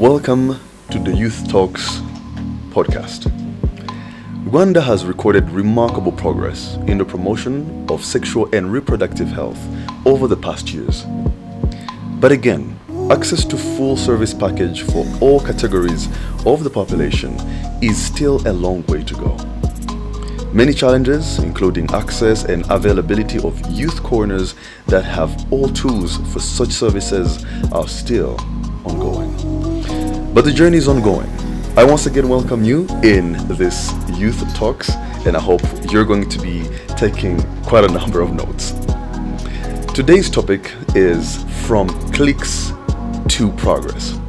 Welcome to the Youth Talks podcast. Rwanda has recorded remarkable progress in the promotion of sexual and reproductive health over the past years. But again, access to full service package for all categories of the population is still a long way to go. Many challenges, including access and availability of youth corners that have all tools for such services, are still ongoing. But the journey is ongoing. I once again welcome you in this Youth Talks, and I hope you're going to be taking quite a number of notes. Today's topic is From Clicks to Progress.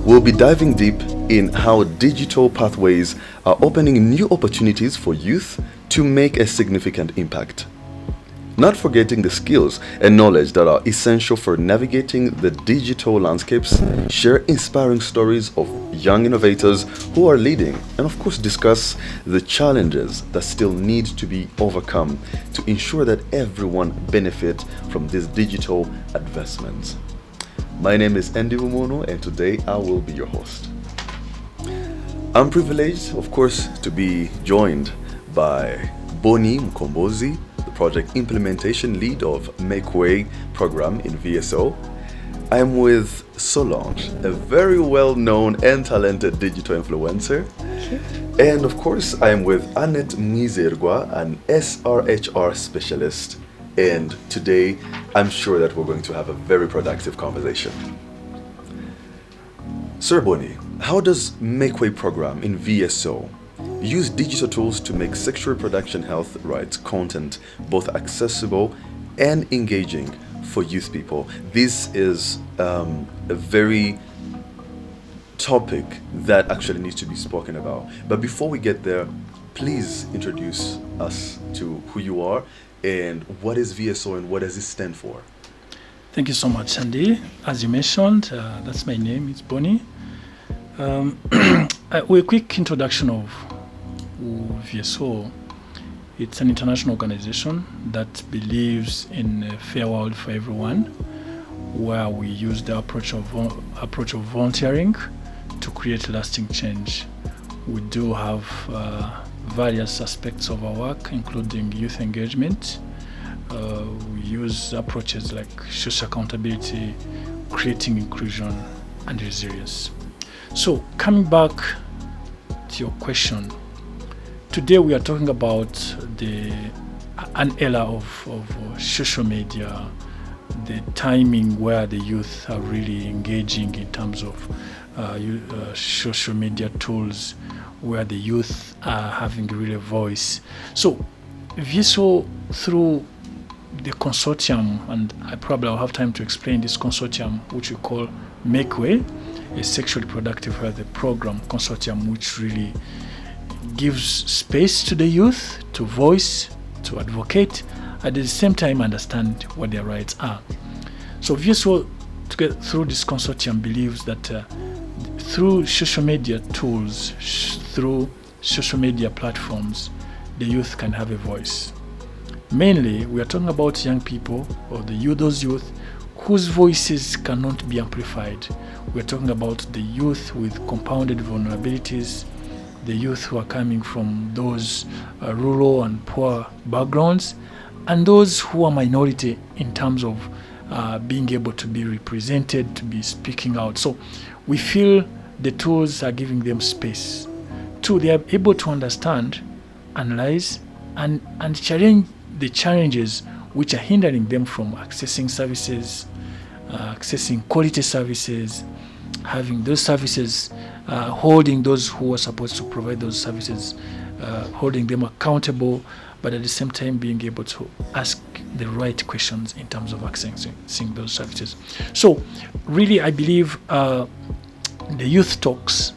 We'll be diving deep in how digital pathways are opening new opportunities for youth to make a significant impact. Not forgetting the skills and knowledge that are essential for navigating the digital landscapes, share inspiring stories of young innovators who are leading, and of course discuss the challenges that still need to be overcome to ensure that everyone benefits from these digital advancements. My name is Andy Wumono, and today I will be your host. I'm privileged, of course, to be joined by Bonnie Mkombozi, the project implementation lead of Make Way program in VSO. I'm with Solange, a very well-known and talented digital influencer. And of course, I'm with Annette Mizergwa, an SRHR specialist. And today, I'm sure that we're going to have a very productive conversation. Sir Bonnie, how does Make Way program in VSO use digital tools to make sexual reproduction health rights content both accessible and engaging for youth people? This is a very topic that actually needs to be spoken about. But before we get there, please introduce us to who you are and what is VSO and what does it stand for? Thank you so much, Sandy. As you mentioned, that's my name, it's Bonnie. A quick introduction of VSO. It's an international organization that believes in a fair world for everyone, where we use the approach of volunteering to create lasting change. We do have various aspects of our work, including youth engagement. We use approaches like social accountability, creating inclusion, and resilience. So, coming back to your question, today we are talking about an era of social media, the timing where the youth are really engaging in terms of social media tools, where the youth are having really a voice. So, VSO, through the consortium, and I probably will have time to explain this consortium, which we call Make Way, a sexual reproductive health program consortium, which really gives space to the youth to voice, to advocate, at the same time understand what their rights are. So VSO, through this consortium, believes that through social media tools, through social media platforms, the youth can have a voice. Mainly, we are talking about young people, or those youth whose voices cannot be amplified. We're talking about the youth with compounded vulnerabilities, the youth who are coming from those rural and poor backgrounds, and those who are minority in terms of being able to be represented, to be speaking out. So we feel the tools are giving them space. Two, they are able to understand, analyze, and challenge the challenges which are hindering them from accessing services, accessing quality services, having those services, holding those who are supposed to provide those services, holding them accountable, but at the same time being able to ask the right questions in terms of accessing those services. So really, I believe the Youth Talks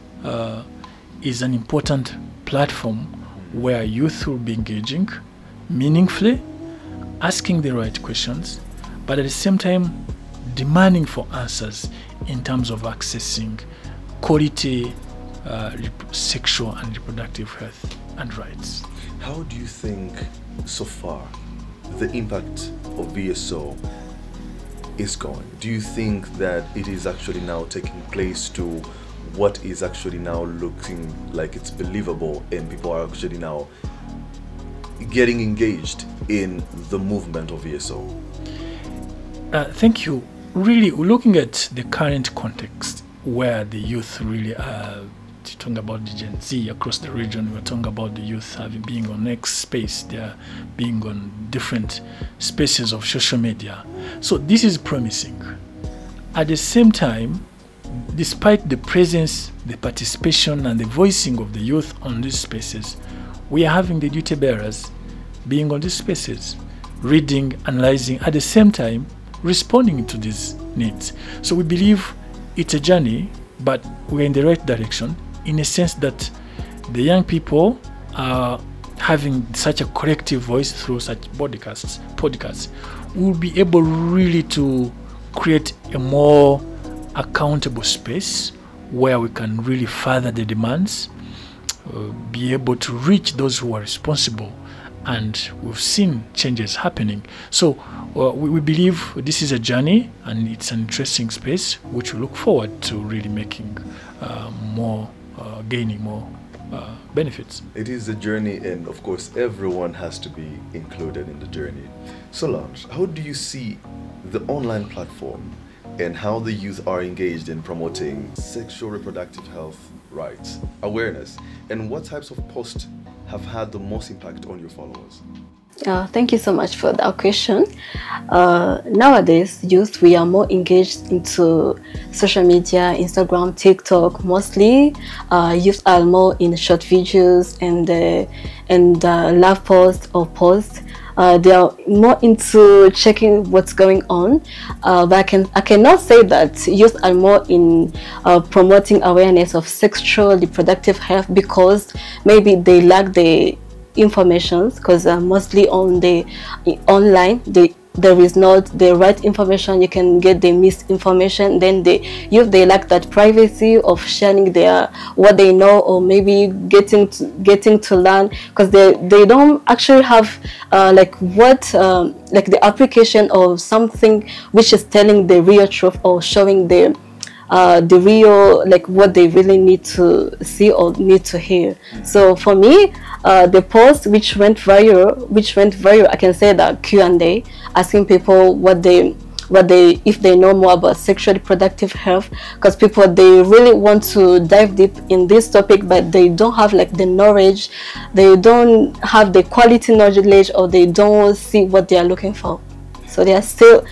is an important platform where youth will be engaging meaningfully, asking the right questions, but at the same time demanding for answers in terms of accessing quality sexual and reproductive health and rights. How do you think so far the impact of VSO is going? Do you think that it is actually now taking place to what is actually now looking like it's believable, and people are actually now getting engaged in the movement of ESO? Thank you. Really, looking at the current context where the youth really are, talking about the Gen Z across the region, we're talking about the youth being on X space, they're being on different spaces of social media. So this is promising. At the same time, despite the presence, the participation, and the voicing of the youth on these spaces, we are having the duty bearers being on these spaces, reading, analyzing, at the same time, responding to these needs. So we believe it's a journey, but we're in the right direction, in a sense that the young people are having such a collective voice through such podcasts will be able really to create a more accountable space where we can really further the demands, be able to reach those who are responsible, and we've seen changes happening. So we believe this is a journey, and it's an interesting space which we look forward to really making gaining more benefits. It is a journey, and of course everyone has to be included in the journey. Solange, how do you see the online platform and how the youth are engaged in promoting sexual reproductive health rights, awareness, and what types of posts have had the most impact on your followers? Thank you so much for that question. Nowadays, youth, we are more engaged into social media, Instagram, TikTok. Mostly, youth are more in short videos and live posts or posts. They are more into checking what's going on. But I cannot say that youth are more in promoting awareness of sexual reproductive health, because maybe they lack the information, because mostly on the online there is not the right information. You can get the misinformation. Then they lack that privacy of sharing what they know, or maybe getting to learn, because they don't actually have like the application of something which is telling the real truth, or showing the real, like what they really need to see or need to hear. So for me, the post which went viral, I can say that Q&A, asking people if they know more about sexual reproductive health, because people, they really want to dive deep in this topic, but they don't have like the knowledge, they don't have the quality knowledge, or they don't see what they are looking for. So they are still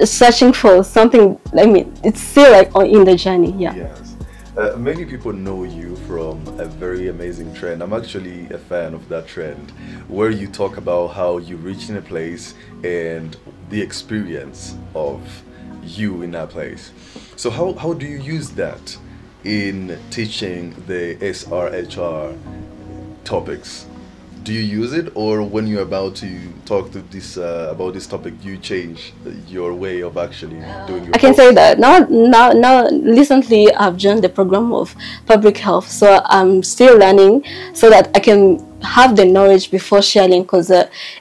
searching for something. I mean, it's still like in the journey. Yeah. Yes. Many people know you from a very amazing trend. I'm actually a fan of that trend, where you talk about how you reach in a place and the experience of you in that place. So how do you use that in teaching the SRHR topics? Do you use it, or when you're about to talk to this about this topic, do you change your way of actually doing your I can say that now recently I've joined the program of public health, so I'm still learning so that I can have the knowledge before sharing, because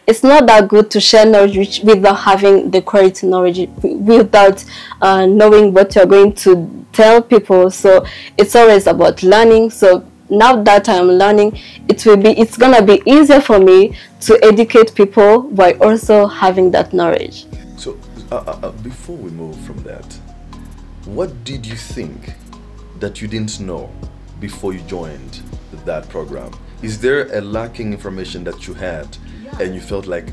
it's not that good to share knowledge without having the quality knowledge, without knowing what you're going to tell people. So it's always about learning. So now that I'm learning, it's gonna be easier for me to educate people while also having that knowledge. So before we move from that, what did you think that you didn't know before you joined that program? Is there a lacking information that you had and you felt like,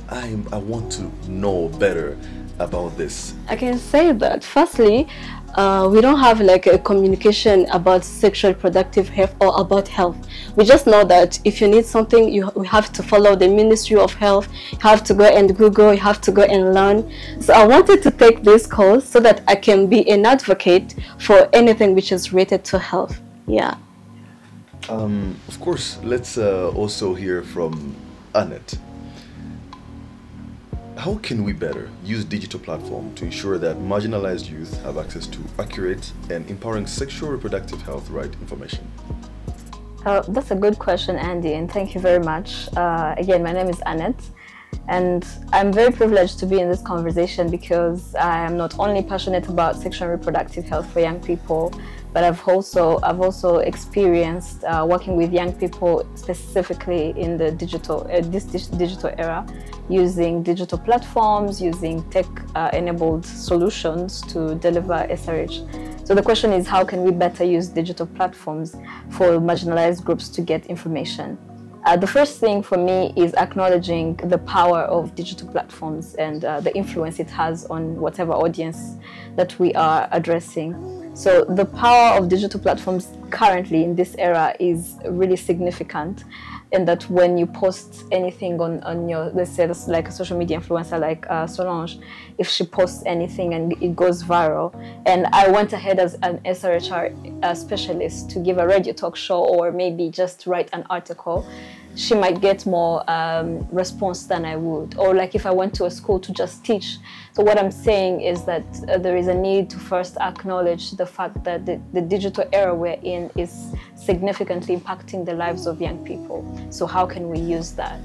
I want to know better about this? I can say that firstly, we don't have like a communication about sexual reproductive health or about health. We just know that if you need something, we have to follow the Ministry of Health. You have to go and Google, you have to go and learn. So I wanted to take this course so that I can be an advocate for anything which is related to health. Yeah. Of course, let's also hear from Annette. How can we better use digital platform to ensure that marginalized youth have access to accurate and empowering sexual reproductive health right information? That's a good question, Andy, and thank you very much. Again, my name is Annette, And I'm very privileged to be in this conversation because I am not only passionate about sexual and reproductive health for young people, but I've also experienced working with young people specifically in the digital era, using digital platforms, using tech-enabled solutions to deliver SRH. So the question is, how can we better use digital platforms for marginalized groups to get information? The first thing for me is acknowledging the power of digital platforms and the influence it has on whatever audience that we are addressing. So the power of digital platforms currently in this era is really significant, in that when you post anything on your, let's say like a social media influencer like Solange, if she posts anything and it goes viral, and I went ahead as an SRHR specialist to give a radio talk show or maybe just write an article, she might get more response than I would. Or like if I went to a school to just teach. So what I'm saying is that there is a need to first acknowledge the fact that the digital era we're in is significantly impacting the lives of young people. So how can we use that?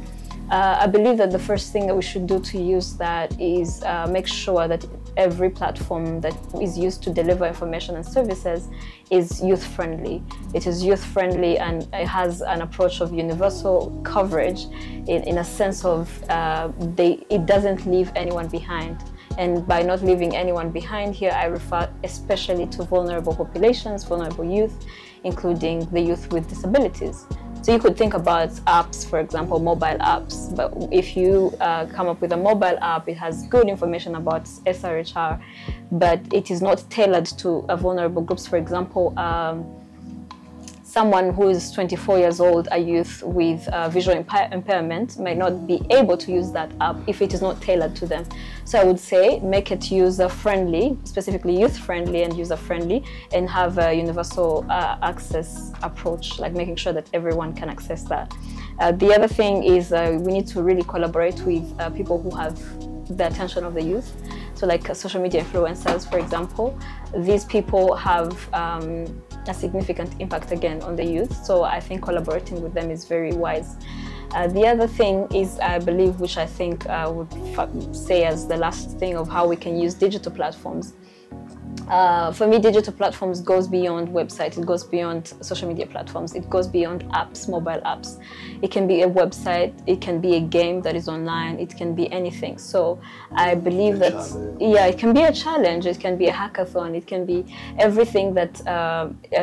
I believe that the first thing that we should do to use that is make sure that every platform that is used to deliver information and services is youth-friendly. It is youth-friendly and it has an approach of universal coverage in a sense of it doesn't leave anyone behind. And by not leaving anyone behind here, I refer especially to vulnerable populations, vulnerable youth, including the youth with disabilities. So you could think about apps, for example, mobile apps. But if you come up with a mobile app, it has good information about SRHR, but it is not tailored to vulnerable groups. For example, someone who is 24 years old, a youth with visual impairment, might not be able to use that app if it is not tailored to them. So I would say make it user-friendly, specifically youth-friendly and user-friendly, and have a universal access approach, like making sure that everyone can access that. The other thing is we need to really collaborate with people who have the attention of the youth. So like social media influencers, for example, these people have a significant impact again on the youth. So I think collaborating with them is very wise. The other thing is, I believe, which I think I would say as the last thing of how we can use digital platforms. For me, digital platforms goes beyond websites, it goes beyond social media platforms, it goes beyond apps, mobile apps. It can be a website, it can be a game that is online, it can be anything. So I believe that, yeah, it can be a challenge, it can be a hackathon, it can be everything that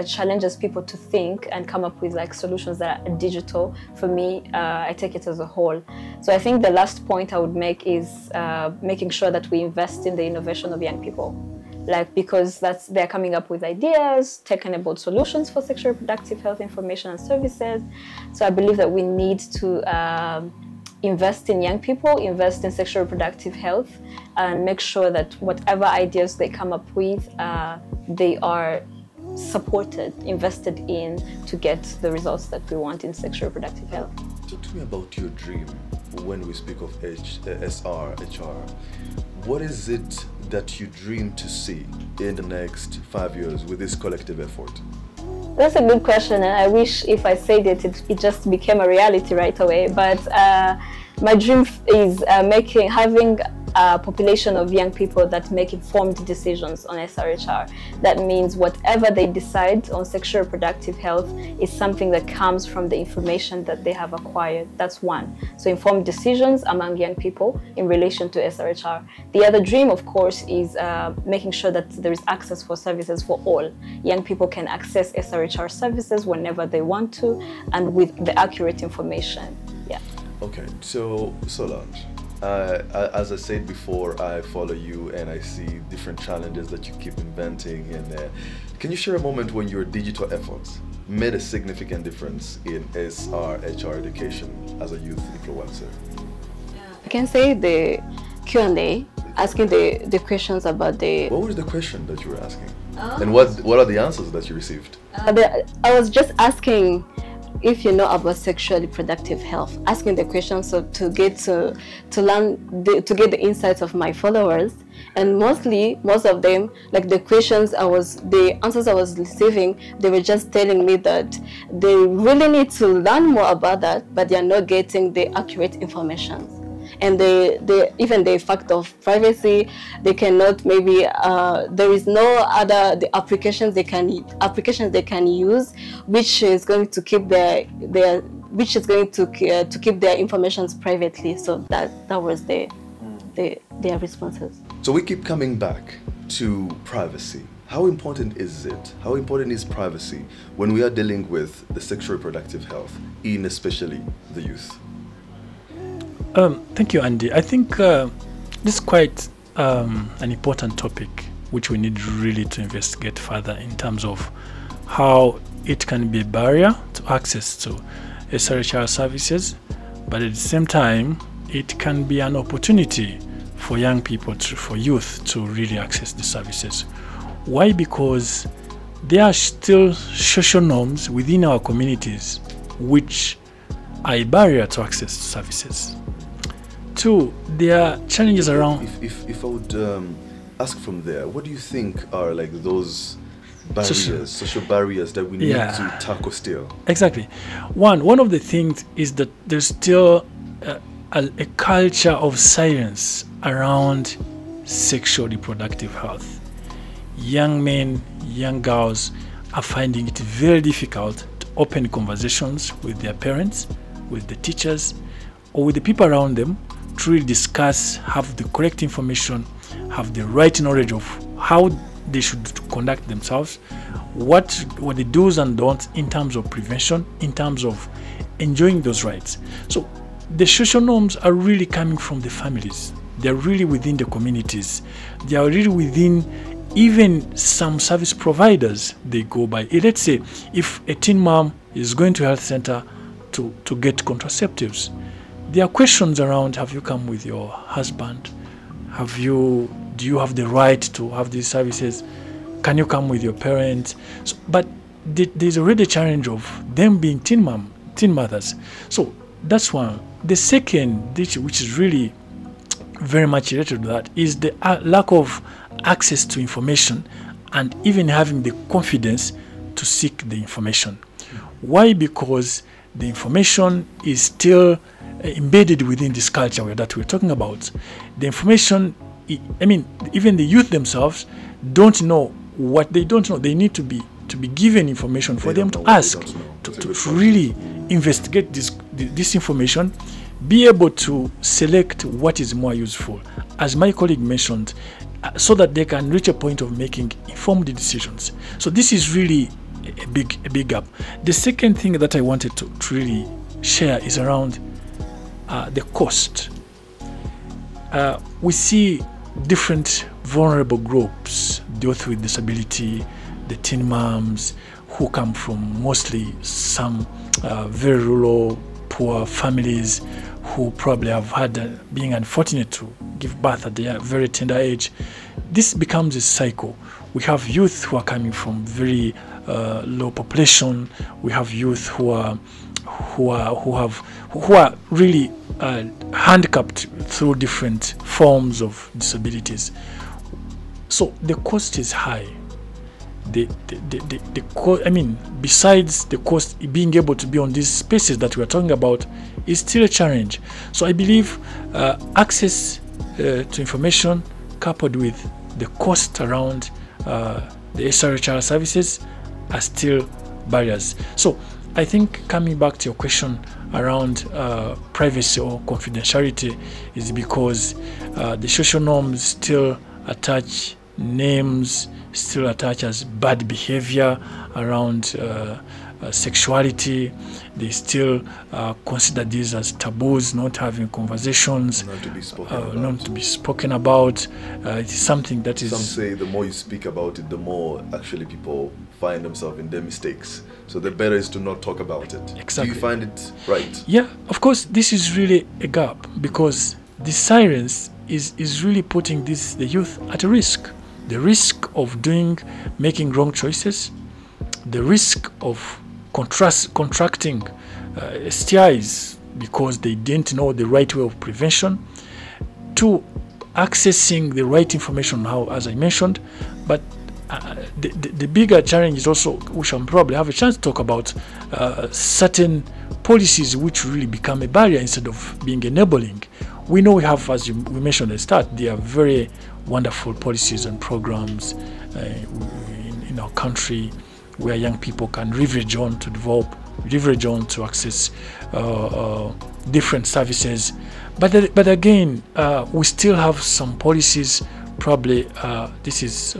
challenges people to think and come up with like solutions that are digital. For me, I take it as a whole. So I think the last point I would make is making sure that we invest in the innovation of young people. Because they're coming up with ideas, tech-enabled solutions for sexual reproductive health information and services. So I believe that we need to invest in young people, invest in sexual reproductive health, and make sure that whatever ideas they come up with, they are supported, invested in to get the results that we want in sexual reproductive health. Talk to me about your dream when we speak of SRHR. What is it that you dream to see in the next 5 years with this collective effort? That's a good question, and I wish if I said it just became a reality right away. But my dream is having a population of young people that make informed decisions on SRHR. That means whatever they decide on sexual reproductive health is something that comes from the information that they have acquired. That's one. So informed decisions among young people in relation to SRHR. The other dream, of course, is making sure that there is access for services for all. Young people can access SRHR services whenever they want to and with the accurate information. Yeah. Okay, so Solange, as I said before, I follow you and I see different challenges that you keep inventing. And can you share a moment when your digital efforts made a significant difference in SRHR education as a youth influencer? I can say the Q&A, asking the questions about the... What was the question that you were asking? And what are the answers that you received? I was just asking if you know about sexual reproductive health, asking the questions so to get to learn to get the insights of my followers. And most of them, like the answers I was receiving, they were just telling me that they really need to learn more about that, but they are not getting the accurate information. and even the fact of privacy, they cannot maybe there is no other applications they can use which is going to keep their information privately. So that was their responses. So we keep coming back to privacy. How important is it? How important is privacy when we are dealing with the sexual reproductive health in especially the youth? Thank you, Andy. I think this is quite an important topic which we need really to investigate further in terms of how it can be a barrier to access to SRHR services, but at the same time, it can be an opportunity for young people, for youth to really access the services. Why? Because there are still social norms within our communities which are a barrier to access services. Two, there are challenges around. If I would ask from there, what do you think are like those barriers, social barriers that we need to tackle still? Exactly. One of the things is that there's still a culture of silence around sexual reproductive health. Young men, young girls are finding it very difficult to open conversations with their parents, with the teachers, or with the people around them to really discuss, have the correct information, have the right knowledge of how they should conduct themselves, what the do's and don'ts in terms of prevention, in terms of enjoying those rights. So the social norms are really coming from the families. They're really within the communities. They are really within even some service providers they go by. Let's say if a teen mom is going to a health center to get contraceptives, there are questions around, have you come with your husband? Do you have the right to have these services? Can you come with your parents? So, but there's already a challenge of them being teen mothers. So that's one. The second, which is really very much related to that, is the lack of access to information and even having the confidence to seek the information. Why? Because the information is still embedded within this culture that we're talking about. The information, even the youth themselves don't know what they don't know. They need to be given information for them to ask, to really investigate this information, be able to select what is more useful, as my colleague mentioned, so that they can reach a point of making informed decisions. So this is really a big gap. The second thing that I wanted to really share is around the cost. We see different vulnerable groups, youth with disability, the teen moms who come from mostly some very rural, poor families who probably have had being unfortunate to give birth at their very tender age. This becomes a cycle. We have youth who are coming from very low population. We have youth who are really handicapped through different forms of disabilities. So the cost is high. Besides the cost, being able to be on these spaces that we are talking about is still a challenge. So I believe access to information coupled with the cost around the SRHR services are still barriers. So I think coming back to your question around privacy or confidentiality is because the social norms still attach names, still attach as bad behavior around sexuality. They still consider these as taboos, not having conversations, not to be spoken about. It is something that is... Some say the more you speak about it, the more actually people find themselves in their mistakes. So the better is to not talk about it. Exactly. Do you find it right? Yeah, of course, this is really a gap because the silence is really putting the youth at a risk. The risk of making wrong choices, the risk of contracting STIs because they didn't know the right way of prevention, to accessing the right information now, as I mentioned. But the bigger challenge is also, we shall probably have a chance to talk about certain policies which really become a barrier instead of being enabling. We know we have, as we mentioned at the start, there are very wonderful policies and programs in our country where young people can leverage on to develop, leverage on to access different services. But again, we still have some policies. Probably this is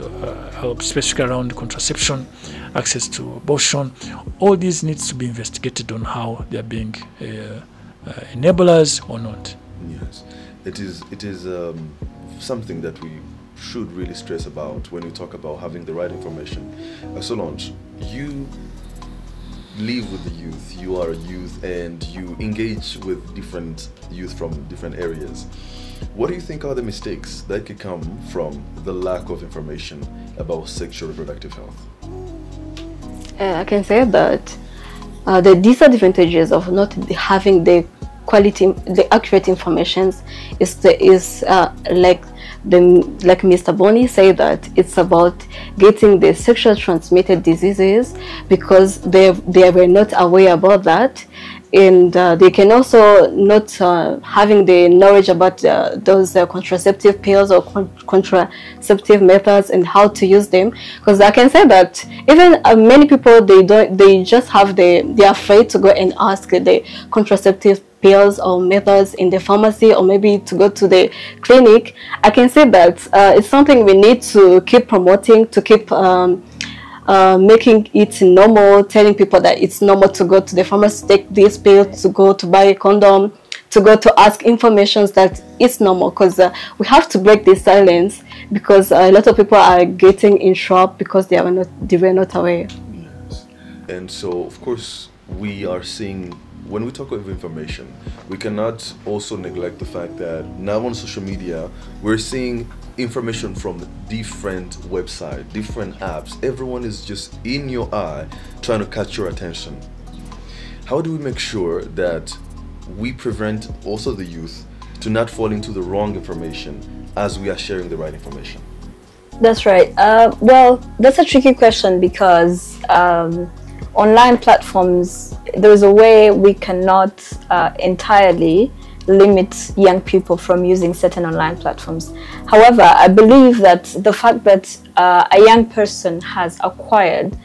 specifically around contraception, access to abortion. All these needs to be investigated on how they are being enablers or not. Yes, it is something that we should really stress about when we talk about having the right information. Solange, you live with the youth, you are a youth, and you engage with different youth from different areas. What do you think are the mistakes that could come from the lack of information about sexual reproductive health? I can say that the disadvantages of not having the quality, the accurate information is like Mr. Bonnie said, that it's about getting the sexual transmitted diseases, because they were not aware about that. And they can also not having the knowledge about those contraceptive pills or contraceptive methods and how to use them. Because I can say that even many people, they just have they're afraid to go and ask the contraceptive pills or methods in the pharmacy, or maybe to go to the clinic. I can say that it's something we need to keep promoting, to keep making it normal, telling people that it's normal to go to the pharmacy, take these pills, to go to buy a condom, to go to ask information, that it's normal. Because we have to break this silence, because a lot of people are getting in trouble because they were not aware. Yes. And so, of course, we are seeing, when we talk of information, we cannot also neglect the fact that now on social media, we're seeing information from different websites, different apps. Everyone is just in your eye trying to catch your attention. How do we make sure that we prevent also the youth to not fall into the wrong information as we are sharing the right information? That's right. Well, that's a tricky question, because online platforms, there is a way we cannot entirely limit young people from using certain online platforms. However, I believe that the fact that a young person has acquired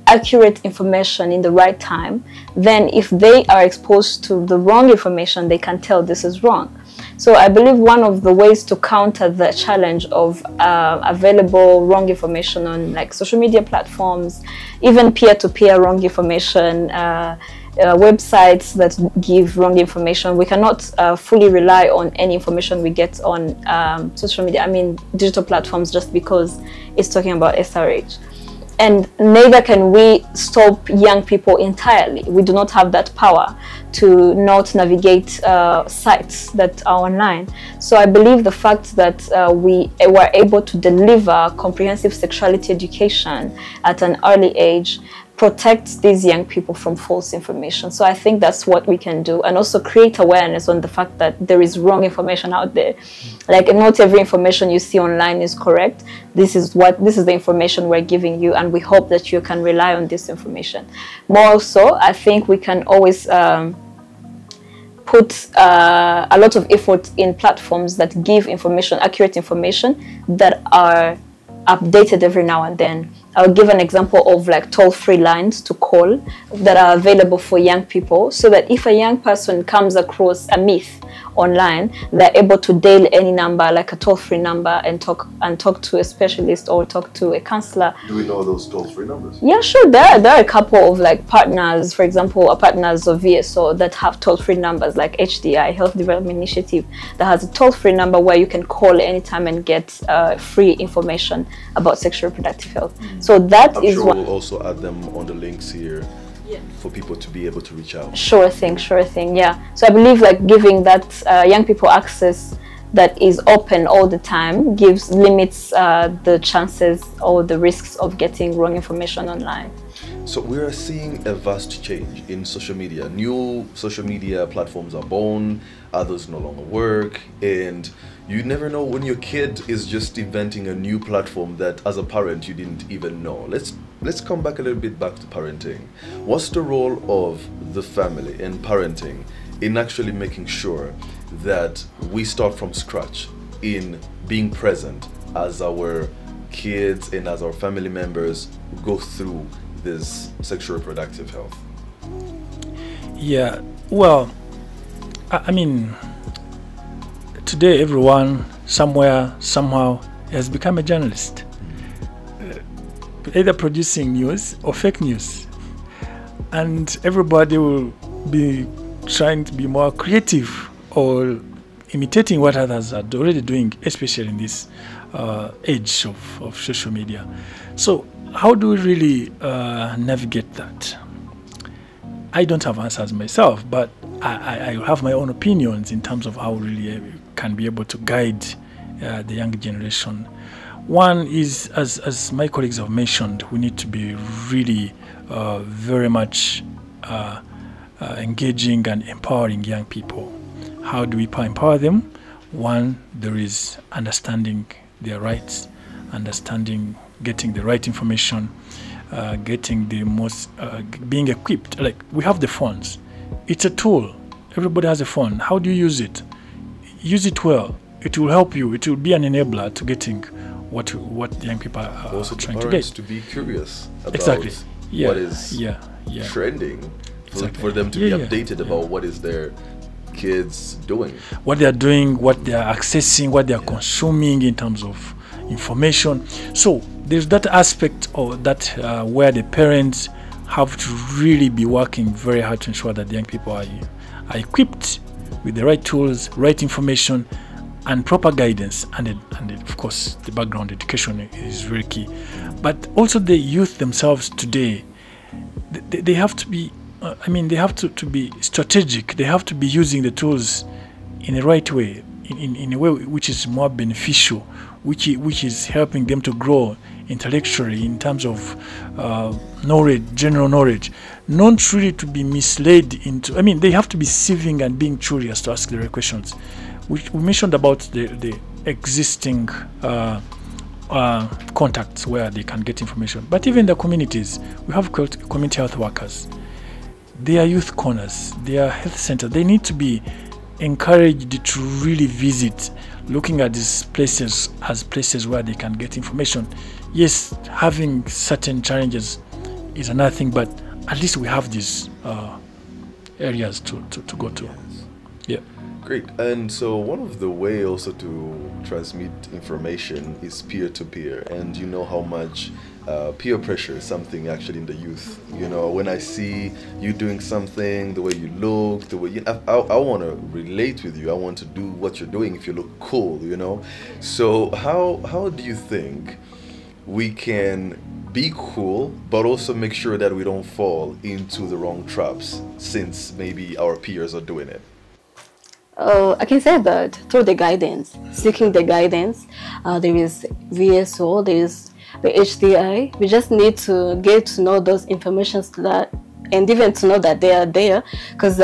accurate information in the right time, then if they are exposed to the wrong information, they can tell this is wrong. So I believe one of the ways to counter the challenge of available wrong information on like social media platforms, even peer-to-peer wrong information, websites that give wrong information. We cannot fully rely on any information we get on social media, I mean digital platforms, just because it's talking about SRH. And neither can we stop young people entirely. We do not have that power to not navigate sites that are online. So I believe the fact that we were able to deliver comprehensive sexuality education at an early age protects these young people from false information. So I think that's what we can do, and also create awareness on the fact that there is wrong information out there. Like, not every information you see online is correct. This is the information we're giving you, and we hope that you can rely on this information. More so, I think we can always put a lot of effort in platforms that give information, accurate information, that are updated every now and then. I'll give an example of like toll-free lines to call that are available for young people, so that if a young person comes across a myth online, they're able to dial any number, like a toll-free number, and talk to a specialist or talk to a counselor. Do we know those toll-free numbers? Yeah, sure. There are a couple of like partners, for example, partners of VSO that have toll-free numbers, like HDI, Health Development Initiative, that has a toll-free number where you can call anytime and get free information about sexual reproductive health. So that I'm is sure one. we'll also add them on the links here. Yeah. For people to be able to reach out. Sure thing, yeah. So I believe like giving that young people access that is open all the time limits the chances or the risks of getting wrong information online. So we are seeing a vast change in social media. New social media platforms are born, others no longer work, and you never know when your kid is just inventing a new platform that as a parent you didn't even know. Let's come back a little bit back to parenting. What's the role of the family and parenting in actually making sure that we start from scratch in being present as our kids and as our family members go through this sexual reproductive health? Yeah, well, I mean, today everyone somewhere, somehow has become a journalist, either producing news or fake news. And everybody will be trying to be more creative or imitating what others are already doing, especially in this age of social media. So how do we really navigate that? I don't have answers myself, but I have my own opinions in terms of how really can be able to guide the young generation. One is, as my colleagues have mentioned, we need to be really very much engaging and empowering young people. How do we empower them? One, there is understanding their rights, getting the right information, getting the most, being equipped. Like, we have the phones. It's a tool. Everybody has a phone. How do you use it? Use it well. It will help you. It will be an enabler to getting what young people are also trying to get. To be curious about what is trending, Exactly. for them to be updated about what is their kids doing, what they are doing, what they are accessing, what they are consuming in terms of information. So there's that aspect of that where the parents have to really be working very hard to ensure that the young people are equipped with the right tools, right information, and proper guidance. And of course, the background education is very key. But also the youth themselves today, they have to be, they have to be strategic. They have to be using the tools in the right way, in a way which is more beneficial, which is helping them to grow intellectually in terms of knowledge, general knowledge, not really to be misled into. They have to be sieving and being curious to ask the right questions. We mentioned about the existing contacts where they can get information, but even the communities, we have community health workers. They are youth corners, they are health centers. They need to be encouraged to really visit, looking at these places as places where they can get information. Yes, having certain challenges is another thing, but at least we have these areas to go to. Yeah. Great. And so one of the way also to transmit information is peer-to-peer, and you know how much peer pressure is something actually in the youth. When I see you doing something, the way you look, the way I want to relate with you. I want to do what you're doing if you look cool, So how do you think we can be cool, but also make sure that we don't fall into the wrong traps since maybe our peers are doing it? I can say that through the guidance, seeking the guidance. There is VSO, there is the HDI. We just need to get to know those informations and even to know that they are there. Because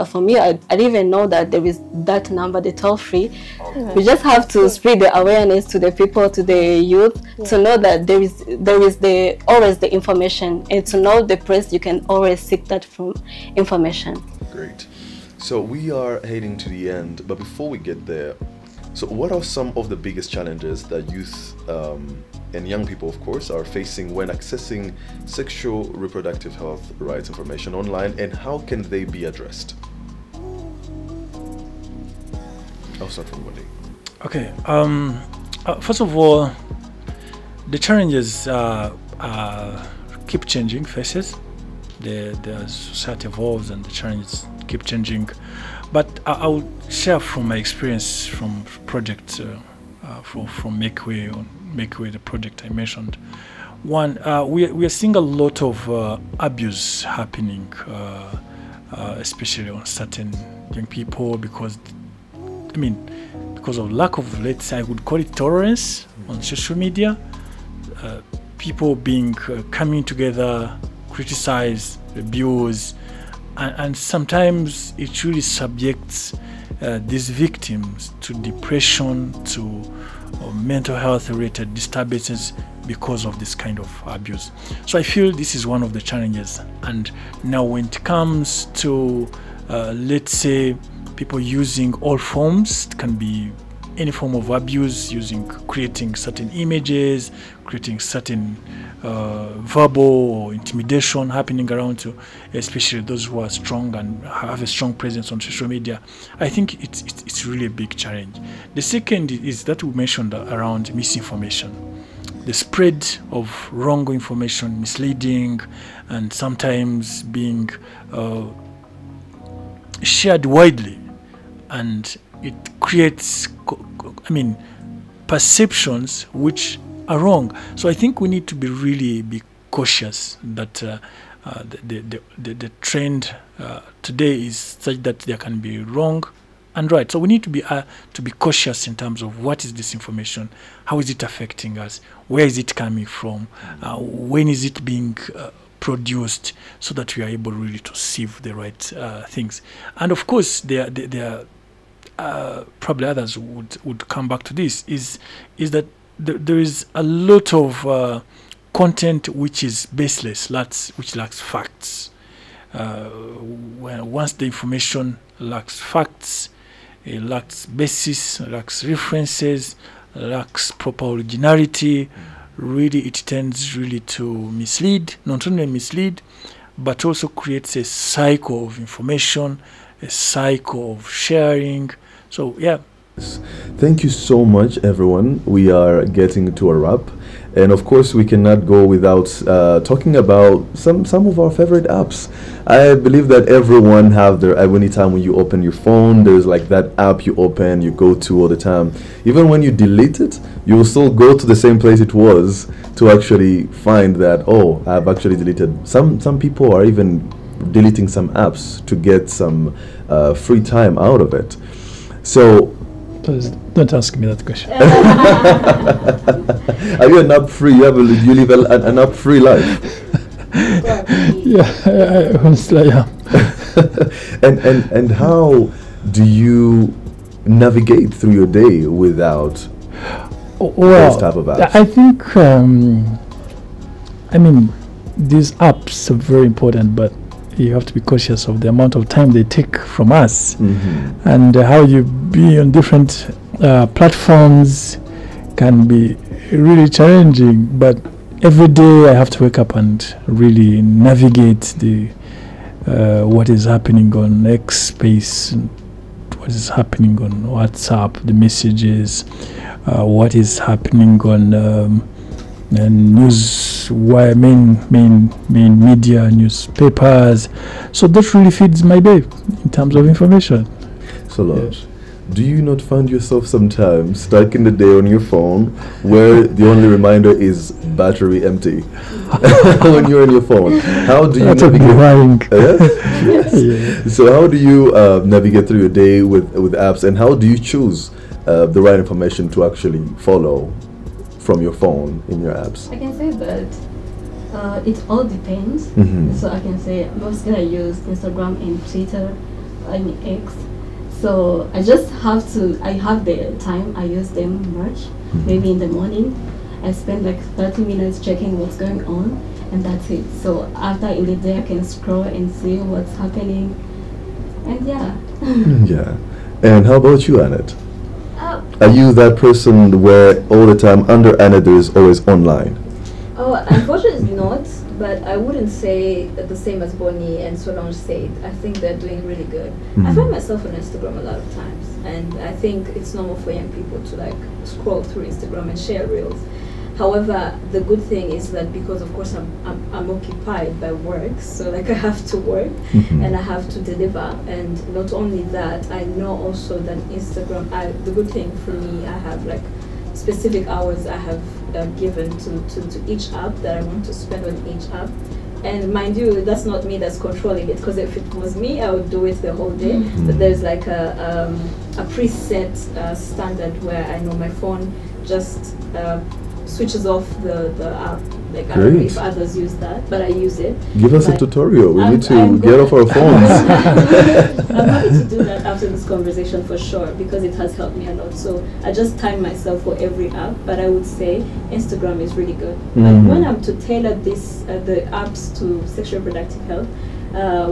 for me, I didn't even know that there is that number, the toll-free. We just have to spread the awareness to the people, to the youth, to know that there is always the information, and to know the place you can always seek that from information. Great. So we are heading to the end, but before we get there, so what are some of the biggest challenges that youth and young people, of course, are facing when accessing sexual reproductive health rights information online, and how can they be addressed? I'll start from Wendy. Okay. First of all, the challenges keep changing faces. The society evolves and the challenges keep changing, but I will share from my experience from project from Make Way, the project I mentioned. One, we are seeing a lot of abuse happening, especially on certain young people because of lack of, let's say, I would call it tolerance on social media. People coming together, criticize, abuse, and sometimes it really subjects these victims to depression, to mental health related disturbances, because of this kind of abuse. So I feel this is one of the challenges. And now when it comes to, let's say, people using all forms, it can be any form of abuse, creating certain images, creating certain verbal or intimidation happening around to, especially those who are strong and have a strong presence on social media. I think it's really a big challenge. The second is that we mentioned around misinformation. The spread of wrong information, misleading, and sometimes being shared widely, and it creates, perceptions which are wrong. So I think we need to be cautious that the trend today is such that there can be wrong and right. So we need to be cautious in terms of what is this information, how is it affecting us, where is it coming from, when is it being produced, so that we are able really to sieve the right things. And of course, there probably others would come back to this, is that there is a lot of content which is baseless, which lacks facts. Once the information lacks facts, it lacks basis, lacks references, lacks proper originality, really it tends really to mislead, not only mislead, but also creates a cycle of information, a cycle of sharing. So yeah. Thank you so much, everyone. We are getting to a wrap, and of course we cannot go without talking about some of our favorite apps. I believe that everyone have their, any time when you open your phone, there's like that app you open, you go to all the time. Even when you delete it, you will still go to the same place it was to actually find that, oh, I've actually deleted. Some people are even deleting some apps to get some free time out of it. So don't ask me that question. Are you an app free? You live an app free life. Yeah, I honestly am. and how do you navigate through your day without those type of apps? I think these apps are very important, but you have to be cautious of the amount of time they take from us, and how you be on different platforms can be really challenging. But every day I have to wake up and really navigate the what is happening on X space, what is happening on WhatsApp, the messages, what is happening on news, main media, newspapers. So that really feeds my day in terms of information. Solange, do you not find yourself sometimes stuck in the day on your phone where the only reminder is battery empty when you're on your phone? How do you navigate? Yes. Yeah. So how do you navigate through your day with apps, and how do you choose the right information to actually follow from your phone in your apps? I can say that it all depends. So I can say mostly I use Instagram and Twitter, X. So I just have the time, I use them much. Maybe in the morning I spend like 30 minutes checking what's going on, and that's it. So after in the day I can scroll and see what's happening, and yeah. Yeah. And how about you, Annette? Are you that person where all the time under Annette is always online? Oh, unfortunately not, but I wouldn't say the same as Bonnie and Solange said. I think they're doing really good. I find myself on Instagram a lot of times, and I think it's normal for young people to like scroll through Instagram and share reels. However, the good thing is that because of course I'm occupied by work, so like I have to work and I have to deliver, and not only that, I know also that Instagram, the good thing for me, I have like specific hours I have given to each app that I want to spend on each app. And mind you, that's not me that's controlling it, because if it was me, I would do it the whole day. But there's like a preset standard where I know my phone just switches off the Like, I don't know Great. if others use that, but I use it. Give us a Like, tutorial. We need to I'm get off our phones. I'm happy to do that after this conversation for sure, because it has helped me a lot. So I just time myself for every app, but I would say Instagram is really good. But when I'm to tailor the apps to sexual reproductive health,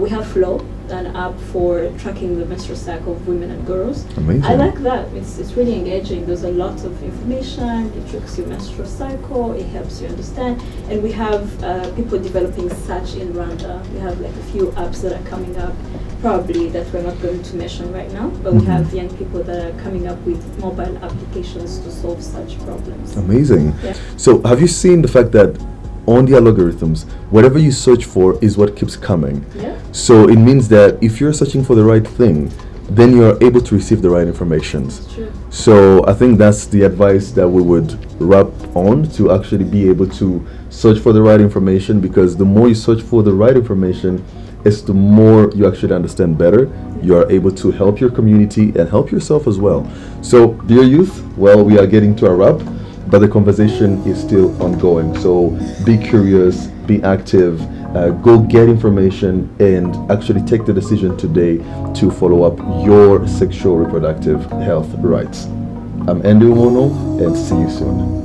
we have Flow, an app for tracking the menstrual cycle of women and girls. Amazing. I like that. It's really engaging. There's a lot of information. It tracks your menstrual cycle. It helps you understand. And we have people developing such in Rwanda. We have like a few apps that are coming up, probably that we're not going to mention right now. But we have young people that are coming up with mobile applications to solve such problems. Amazing. Yeah. So have you seen the fact that on the algorithms, whatever you search for is what keeps coming? Yeah. So it means that if you're searching for the right thing, then you're able to receive the right information. It's true. So I think that's the advice that we would wrap on, to actually be able to search for the right information, because the more you search for the right information, it's the more you actually understand better. You are able to help your community and help yourself as well. So dear youth, well, we are getting to a wrap, but the conversation is still ongoing. So be curious, be active, go get information, and actually take the decision today to follow up your sexual reproductive health rights. I'm Andy Umono, and see you soon.